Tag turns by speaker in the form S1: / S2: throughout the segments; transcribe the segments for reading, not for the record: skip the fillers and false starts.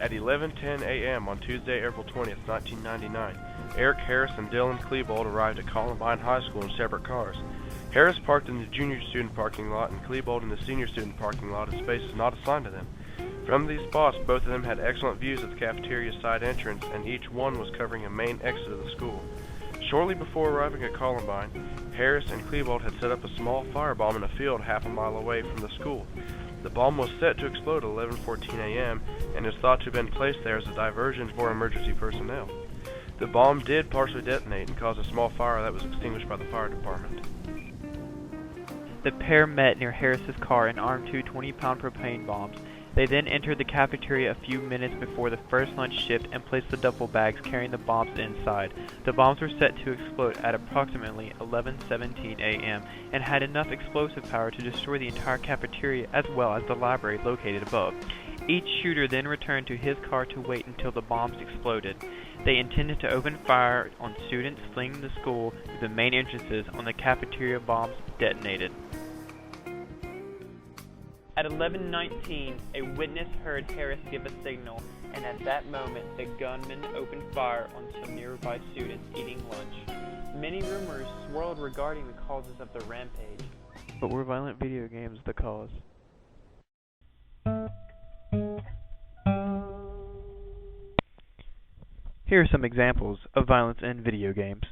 S1: At 11:10 a.m. on Tuesday, April 20th, 1999, Eric Harris and Dylan Klebold arrived at Columbine High School in separate cars. Harris parked in the junior student parking lot and Klebold in the senior student parking lot in spaces not assigned to them. From these spots, both of them had excellent views of the cafeteria side entrance, and each one was covering a main exit of the school. Shortly before arriving at Columbine, Harris and Klebold had set up a small firebomb in a field half a mile away from the school. The bomb was set to explode at 11:14 a.m. and is thought to have been placed there as a diversion for emergency personnel. The bomb did partially detonate and cause a small fire that was extinguished by the fire department.
S2: The pair met near Harris's car and armed two 20-pound propane bombs. They then entered the cafeteria a few minutes before the first lunch shift and placed the duffel bags carrying the bombs inside. The bombs were set to explode at approximately 11:17 a.m. and had enough explosive power to destroy the entire cafeteria as well as the library located above. Each shooter then returned to his car to wait until the bombs exploded. They intended to open fire on students fleeing the school through the main entrances when the cafeteria bombs detonated. At 11:19, a witness heard Harris give a signal, and at that moment, the gunman opened fire on some nearby students eating lunch. Many rumors swirled regarding the causes of the rampage. But were violent video games the cause? Here are some examples of violence in video games.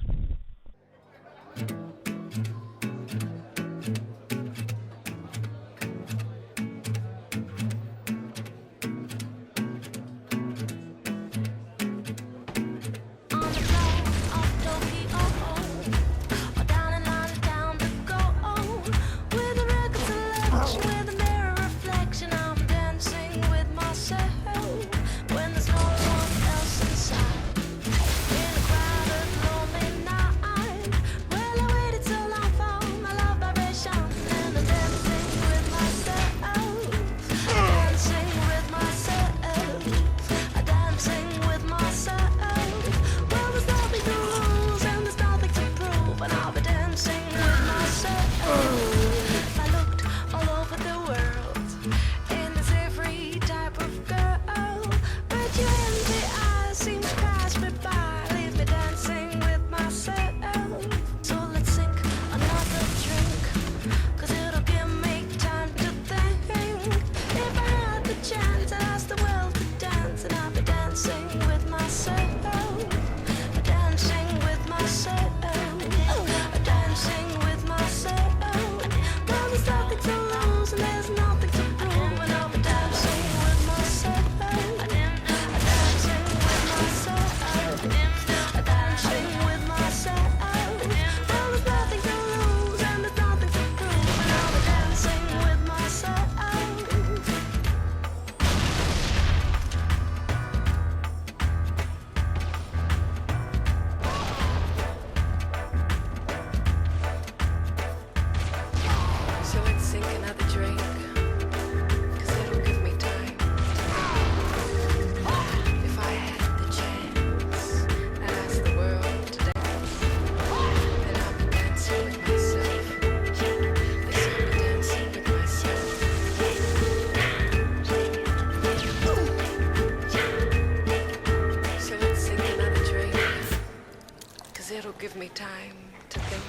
S3: It'll give me time to think.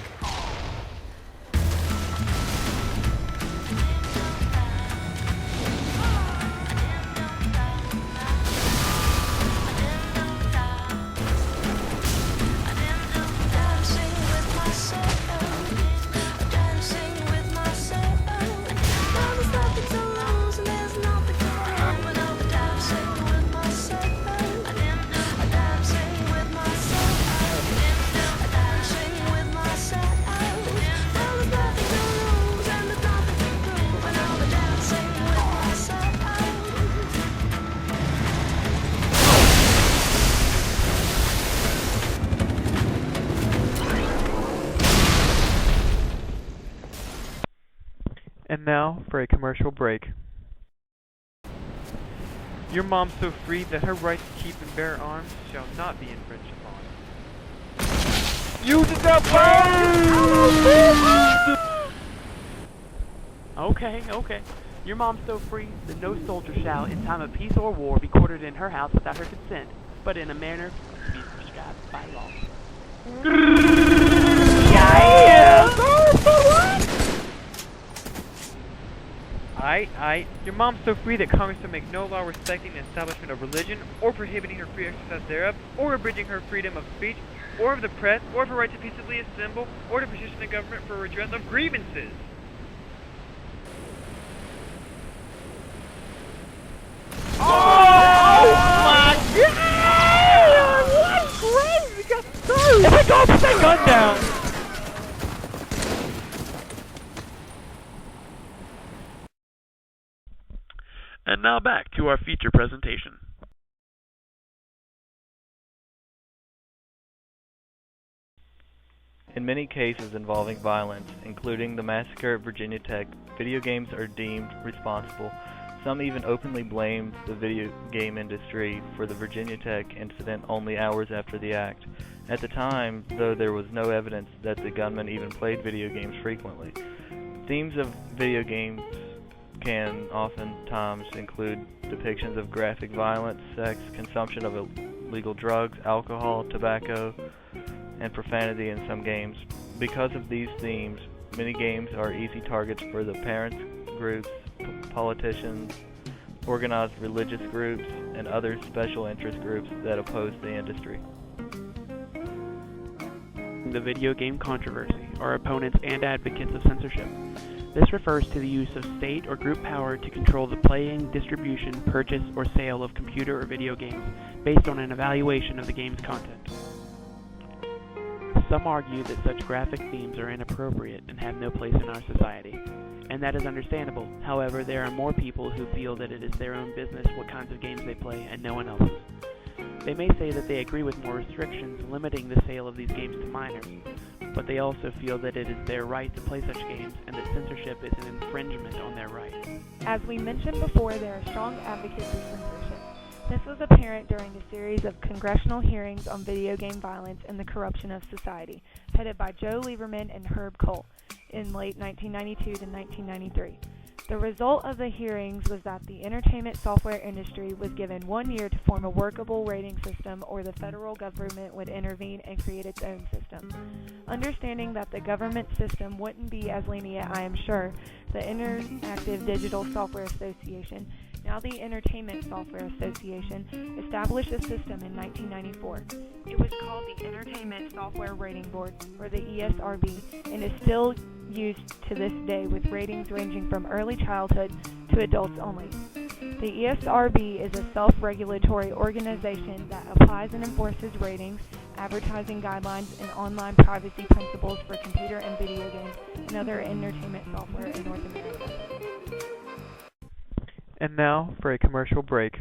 S2: And now for a commercial break. Your mom's so free that her right to keep and bear arms shall not be infringed upon. You did not burn! Okay.
S4: Your mom's so free that no soldier shall, in time of peace or war, be quartered in her house without her consent, but in a manner to be prescribed by law.
S2: Your mom's so free that Congress will make no law respecting the establishment of religion, or prohibiting her free exercise thereof, or abridging her freedom of speech, or of the press, or of her right to peaceably assemble, or to petition the government for redress of grievances.
S4: Oh my God! What crazy guy! Oh my God! Put that gun down!
S5: And now back to our feature presentation.
S6: In many cases involving violence, including the massacre at Virginia Tech, video games are deemed responsible. Some even openly blamed the video game industry for the Virginia Tech incident only hours after the act. At the time, though, there was no evidence that the gunman even played video games frequently. Themes of video games can oftentimes include depictions of graphic violence, sex, consumption of illegal drugs, alcohol, tobacco, and profanity in some games. Because of these themes, many games are easy targets for the parents groups, politicians, organized religious groups, and other special interest groups that oppose the industry.
S4: The video game controversy are opponents and advocates of censorship. This refers to the use of state or group power to control the playing, distribution, purchase, or sale of computer or video games based on an evaluation of the game's content. Some argue that such graphic themes are inappropriate and have no place in our society, and that is understandable. However, there are more people who feel that it is their own business what kinds of games they play and no one else's. They may say that they agree with more restrictions limiting the sale of these games to minors, but they also feel that it is their right to play such games and that censorship is an infringement on their rights.
S7: As we mentioned before, there are strong advocates of censorship. This was apparent during a series of congressional hearings on video game violence and the corruption of society, headed by Joe Lieberman and Herb Kohl in late 1992 to 1993. The result of the hearings was that the entertainment software industry was given 1 year to form a workable rating system, or the federal government would intervene and create its own system. Understanding that the government system wouldn't be as lenient, I am sure, the Interactive Digital Software Association, now the Entertainment Software Association, established a system in 1994. It was called the Entertainment Software Rating Board, or the ESRB, and is still used to this day with ratings ranging from early childhood to adults only. The ESRB is a self-regulatory organization that applies and enforces ratings, advertising guidelines, and online privacy principles for computer and video games and other entertainment software in North America.
S2: And now for a commercial break.